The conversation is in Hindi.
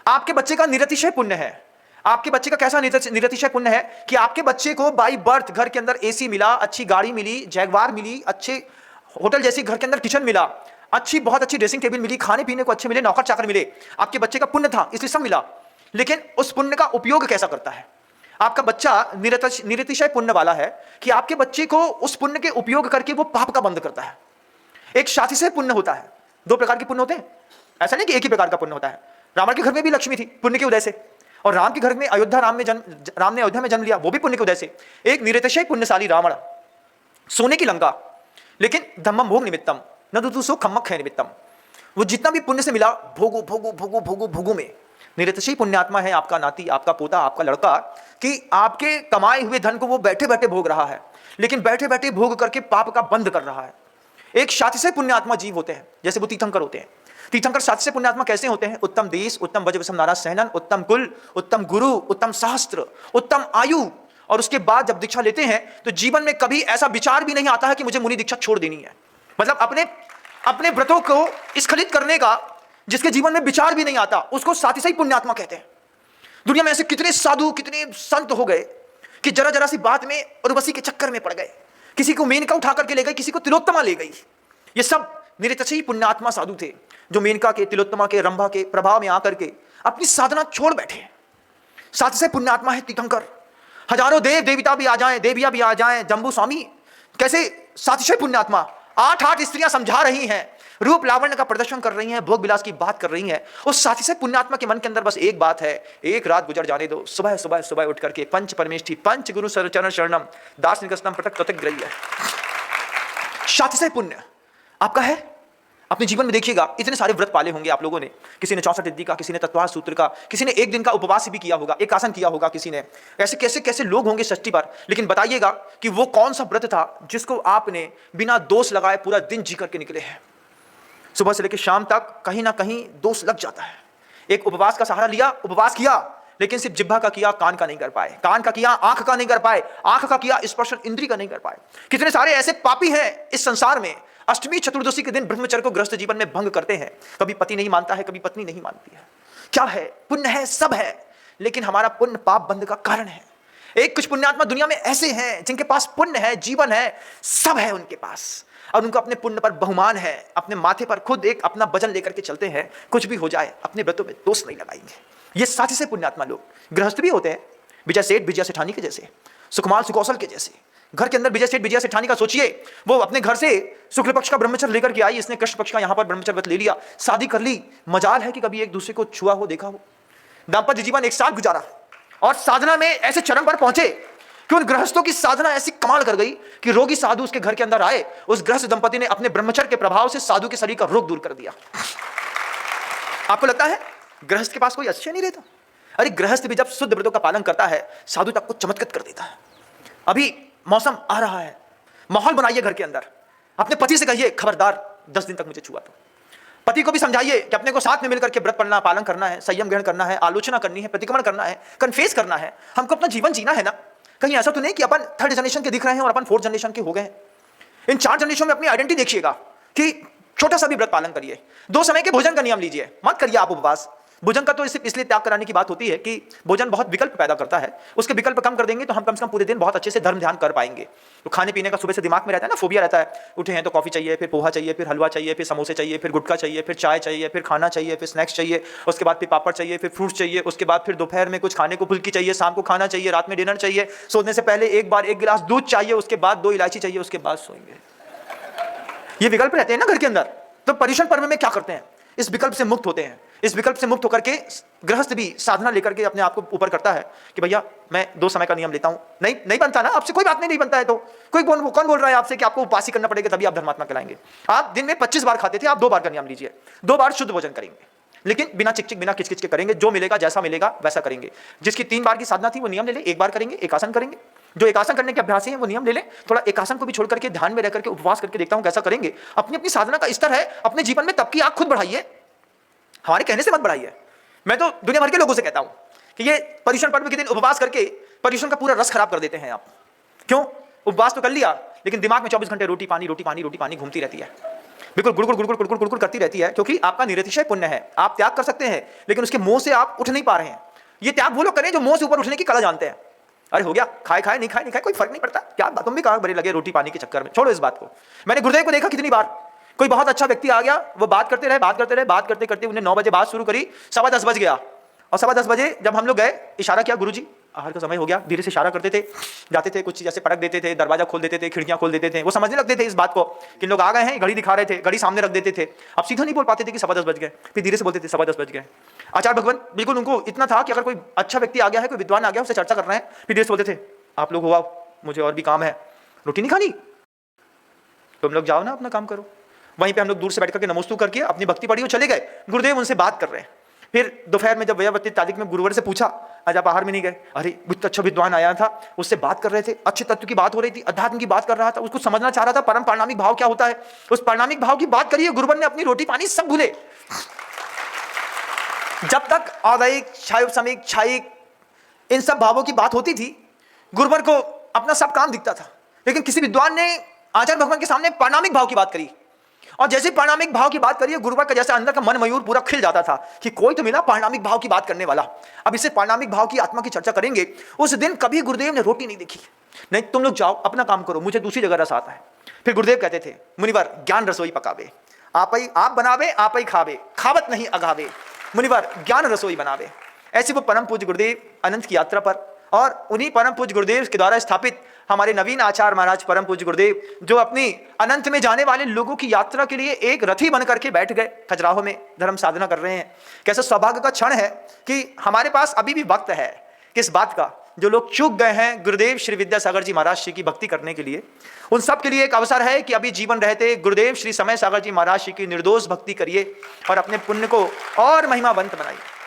आपके बच्चे का निरतिशय पुण्य है। आपके बच्चे का कैसा निरतिशय पुण्य है कि आपके बच्चे को बाई बर्थ घर के अंदर एसी मिला, अच्छी गाड़ी मिली, जैगवार मिली, अच्छे होटल जैसी घर के अंदर किचन मिला, अच्छी बहुत अच्छी ड्रेसिंग टेबल मिली, खाने पीने को अच्छे मिले, नौकर चाकर मिले। आपके बच्चे का पुण्य था इसलिए सब मिला, लेकिन उस पुण्य का उपयोग कैसा करता है? आपका बच्चा निरतिशय पुण्य वाला है कि आपके बच्चे को उस पुण्य के उपयोग करके वो पाप का बंध करता है। एक शातिशय पुण्य होता है। दो प्रकार के पुण्य होते हैं, ऐसा नहीं कि एक ही प्रकार का पुण्य होता है। रावण के घर में भी लक्ष्मी थी पुण्य के उदय से, और राम के घर में राम ने अयोध्या में जन्म लिया, वो भी पुण्य के उदय से। एक निरतिशय पुण्यशाली रावण, सोने की लंका, लेकिन धम्मम भोग निमित्तम न दुतु सो खम्मक है निमित्तम। वो जितना भी पुण्य से मिला भोगो भोगो भोगो भोगो भोगो में। निरतिशय पुण्यात्मा है आपका नाती, आपका पोता, आपका लड़का, कि आपके कमाए हुए धन को वो बैठे बैठे भोग रहा है, लेकिन बैठे बैठे भोग करके पाप का बंध कर रहा है। एक शातिशय पुण्यात्मा जीव होते हैं, जैसे वो तीर्थंकर होते हैं। तीर्थंकर शातिशय पुण्यात्मा कैसे होते हैं? उत्तम देश, उत्तम वज्रवसम नारा सहनन, उत्तम कुल, उत्तम गुरु, उत्तम शास्त्र, उत्तम आयु, और उसके बाद जब दीक्षा लेते हैं तो जीवन में कभी ऐसा विचार भी नहीं आता है कि मुझे मुनि दीक्षा छोड़ देनी है। मतलब अपने व्रतों को स्खलित करने का जिसके जीवन में विचार भी नहीं आता, उसको शातिशय पुण्यात्मा कहते हैं। दुनिया में ऐसे कितने साधु, कितने संत हो गए कि जरा जरा सी बात में उर्वशी के चक्कर में पड़ गए। किसी को मेनका उठा करके ले गई, किसी को तिलोत्तमा ले गई। ये सब निरतिशय पुण्यात्मा साधु थे जो मेनका के, तिलोत्तमा के, रंभा के प्रभाव में आकर के अपनी साधना छोड़ बैठे। शातिशय पुण्यात्मा है तीर्थंकर। हजारों देव देवता भी आ जाएं, देवियां भी आ जाएं, जम्बू स्वामी कैसे शातिशय पुण्यात्मा 8 स्त्रियां समझा रही हैं, रूप लावण्य का प्रदर्शन कर रही हैं, भोग विलास की बात कर रही हैं। उस शातिशय पुण्यात्मा के मन के अंदर बस एक बात है, एक रात गुजर जाने दो, सुबह सुबह सुबह उठ करके पंच परमेष्ठी, पंच गुरु चरण शरणम दार्शनिकस्तम पृथक पृथक ग्रह्य। शातिशय पुण्य आपका है। अपने जीवन में देखिएगा, इतने सारे व्रत पाले होंगे आप लोगों ने। किसी ने 64 रिद्धि का, किसी ने तत्वार सूत्र का, किसी ने एक दिन का उपवास भी किया होगा, एक आसन किया होगा किसी ने। ऐसे कैसे कैसे लोग होंगे षष्ठी पर। लेकिन बताइएगा कि वो कौन सा व्रत था जिसको आपने बिना दोष लगाए पूरा दिन जी करके निकले हैं। सुबह से लेकर शाम तक कहीं ना कहीं दोष लग जाता है। एक उपवास का सहारा लिया, उपवास किया, लेकिन सिर्फ जिह्वा का किया, कान का नहीं कर पाए, कान का किया, आंख का नहीं कर पाए, आंख का किया, स्पर्शन इंद्री का नहीं कर पाए। कितने सारे ऐसे पापी हैं इस संसार में, अष्टमी चतुर्दशी के दिन ब्रह्मचर्य को गृहस्थ जीवन में भंग करते हैं। कभी पति नहीं मानता है, कभी पत्नी नहीं मानती है। क्या है? पुण्य है, सब है, लेकिन हमारा पुण्य पाप बंध का कारण है। एक कुछ पुण्यात्मा दुनिया में ऐसे हैं जिनके पास पुण्य है, जीवन है, सब है उनके पास, और उनको अपने पुण्य पर बहुमान है। अपने माथे पर खुद एक अपना वजन लेकर के चलते हैं, कुछ भी हो जाए अपने व्रतों में दोष नहीं लगाएंगे। ये शातिशय पुण्यात्मा लोग गृहस्थ भी होते हैं, विजय सेठ विजय सेठानी के जैसे, सुकुमार सुकौशल के जैसे। घर के अंदर विजय सेठ विजय सेठानी का सोचिए, वो अपने घर से शुक्ल पक्ष का ब्रह्मचर्य लेकर के आई, इसने कृष्ण पक्ष का यहां पर ब्रह्मचर्य व्रत ले लिया, शादी कर ली। मजाल है कि कभी एक दूसरे को छुआ हो, देखा हो, दाम्पत्य जीवन एक साथ गुजारा, और साधना में ऐसे चरम पर पहुंचे कि उन गृहस्थों की साधना ऐसी कमाल कर गई कि रोगी साधु उसके घर के अंदर आए, उस गृहस्थ दंपति ने अपने ब्रह्मचर्य के प्रभाव से साधु के शरीर का रोग दूर कर दिया। आपको लगता है गृहस्थ के पास कोई आश्चर्य नहीं रहता? अरे गृहस्थ भी जब शुद्ध व्रतों का पालन करता है, साधु तक को चमत्कृत कर देता है। अभी मौसम आ रहा है, माहौल बनाइए घर के अंदर, अपने पति से कहिए खबरदार 10 दिन तक मुझे छुआ तो। पति को भी समझाइए कि अपने को साथ में मिलकर के व्रत पढ़ना, पालन करना है, संयम ग्रहण करना है, आलोचना करनी है, प्रतिक्रमण करना है, कन्फेस करना है, हमको अपना जीवन जीना है ना। कहीं ऐसा तो नहीं कि अपन 3rd जनरेशन के दिख रहे हैं और अपन 4th जनरेशन के हो गए हैं। इन 4 जनरेशन में अपनी आइडेंटिटी देखिएगा कि छोटा सा भी व्रत पालन करिए, 2 समय के भोजन का नियम लीजिए, मत करिए आप उपवास। भोजन का तो सिर्फ इसलिए त्याग कराने की बात होती है कि भोजन बहुत विकल्प पैदा करता है, उसके विकल्प कम कर देंगे तो हम कम से कम पूरे दिन बहुत अच्छे से धर्म ध्यान कर पाएंगे। तो खाने पीने का सुबह से दिमाग में रहता है ना, फोबिया रहता है, उठे हैं तो कॉफी चाहिए, फिर पोहा चाहिए, फिर हलवा चाहिए, फिर समोसे चाहिए, फिर गुटखा चाहिए, फिर चाय चाहिए, फिर खाना चाहिए, फिर स्नैक्स चाहिए, उसके बाद फिर पापड़ चाहिए, फिर फ्रूट्स चाहिए, उसके बाद फिर दोपहर में कुछ खाने को फुल्की चाहिए, शाम को खाना चाहिए, रात में डिनर चाहिए, सोने से पहले एक बार 1 गिलास दूध चाहिए, उसके बाद 2 इलायची चाहिए, उसके बाद सोएंगे। ये विकल्प रहते हैं ना घर के अंदर। तो पर्युषण पर्व में क्या करते हैं? इस विकल्प से मुक्त होते हैं। इस विकल्प से मुक्त होकर के गृहस्थ भी साधना लेकर के अपने आप को ऊपर करता है कि भैया मैं 2 समय का नियम लेता हूं। नहीं बनता ना आपसे, कोई बात नहीं बनता है तो कौन बोल रहा है आपसे कि आपको उपास ही करना पड़ेगा तभी आप धर्मात्मा कहलाएंगे? आप दिन में 25 बार खाते थे, आप 2 बार का नियम लीजिए, 2 बार शुद्ध भोजन करेंगे, लेकिन बिना चिकचिक बिना किचकिच के करेंगे। जो मिलेगा जैसा मिलेगा वैसा करेंगे। जिसकी 3 बार की साधना थी वो नियम ले ले, 1 बार करेंगे, एक आसन करेंगे। जो एक आसन करने के अभ्यासी हैं वो नियम ले लें, थोड़ा एक आसन को भी छोड़ करके ध्यान में रह करके उपवास करके देखता हूं कैसा करेंगे। अपनी अपनी साधना का स्तर है, अपने जीवन में तब की आग खुद बढ़ाइए, हमारे कहने से मत बढ़ाइए। मैं तो दुनिया भर के लोगों से कहता हूं कि ये पर्युषण पर्व के दिन उपवास करके पर्युषण का पूरा रस खराब कर देते हैं आप। क्यों? उपवास तो कर लिया लेकिन दिमाग में 24 घंटे रोटी पानी घूमती रहती है। बिल्कुल गुड़गुड़ गुड़गुड़ गुड़गुड़ गुड़गुड़ करती रहती है, क्योंकि आपका निरतिशय पुण्य है। आप त्याग कर सकते हैं, लेकिन उसके मोह से आप उठ नहीं पा रहे हैं। ये त्याग वो लोग करें जो मोह से ऊपर उठने की कला जानते हैं। अरे हो गया, खाए खाए नहीं खाए नहीं खाए कोई फर्क नहीं पड़ता, क्या बात, तुम भी कहाँ बड़े लगे रोटी पानी के चक्कर में, छोड़ो इस बात को। मैंने गुरुदेव को देखा कितनी बार, कोई बहुत अच्छा व्यक्ति आ गया, वो बात करते रहे, बात करते करते उन्हें 9 बजे बात शुरू करी, 10:15 बज गया, और 10:15 बजे जब हम लोग गए, इशारा किया, गुरुजी आहार का समय हो गया, धीरे से इशारा करते थे, जाते थे, कुछ चीज ऐसे पटक देते थे, दरवाजा खोल देते थे, खिड़कियां खोल देते थे। वो समझने लगते थे इस बात को कि लोग आ गए हैं, घड़ी दिखा रहे थे, घड़ी सामने रख देते थे। अब सीधा नहीं बोल पाते थे कि 10:15 बज गए, फिर धीरे से बोलते थे 10:15 बज गए। आचार्य भगवान बिल्कुल उनको इतना था कि अगर कोई अच्छा व्यक्ति आ गया है, कोई विद्वान आ गया, उससे चर्चा कर रहे हैं, फिर धीरे से बोलते थे, आप लोग हुआ, मुझे और भी काम है, रोटी नहीं खानी, तुम लोग जाओ ना अपना काम करो। वहीं पे हम लोग दूर से बैठ करके नमोस्तु करके अपनी भक्ति पढ़ी और चले गए। गुरुदेव उनसे बात कर रहे हैं। फिर दोपहर में जब वयोवृत्ति तारीख में गुरुवर से पूछा, आज आप आहार में नहीं गए? अरे बहुत अच्छा विद्वान आया था, उससे बात कर रहे थे, अच्छे तत्व की बात हो रही थी, अध्यात्म की बात कर रहा था, उसको समझना चाह रहा था परम पारणामिक भाव क्या होता है। उस पारणामिक भाव की बात करिए, गुरुवर ने अपनी रोटी पानी सब भूले। जब तक औदैहिक, क्षायिक, क्षायिक इन सब भावों की बात होती थी, गुरुवर को अपना सब काम दिखता था। लेकिन किसी विद्वान ने आचार्य भगवान के सामने पारणामिक भाव की बात करी, और जैसे पारणामिक भाव की बात करिए, गुरुवर का जैसे अंदर का मन मयूर पूरा खिल जाता था कि कोई तो मिला पारणामिक भाव की बात करने वाला। अब इससे पारणामिक भाव की आत्मा की चर्चा करेंगे। उस दिन कभी गुरुदेव ने रोटी नहीं देखी, नहीं तुम लोग जाओ अपना काम करो, मुझे दूसरी जगह रस आता है। फिर गुरुदेव कहते थे, मुनिवर ज्ञान रसोई पकावे, आप बनावे आप ही खावे, खावत नहीं अगावे, मुनिवर ज्ञान रसोई बनावे। ऐसे वो परम पूज्य गुरुदेव अनंत की यात्रा पर, और उन्हीं परम पूज्य गुरुदेव के द्वारा स्थापित हमारे नवीन आचार्य महाराज परम पूज्य गुरुदेव, जो अपनी अनंत में जाने वाले लोगों की यात्रा के लिए एक रथी बन करके बैठ गए, खजुराहो में धर्म साधना कर रहे हैं। कैसा सौभाग्य का क्षण है कि हमारे पास अभी भी वक्त है किस बात का। जो लोग चूक गए हैं गुरुदेव श्री विद्यासागर जी महाराज जी की भक्ति करने के लिए, उन सब के लिए एक अवसर है कि अभी जीवन रहते गुरुदेव श्री समय सागर जी महाराज जी की निर्दोष भक्ति करिए और अपने पुण्य को और महिमावंत बनाइए।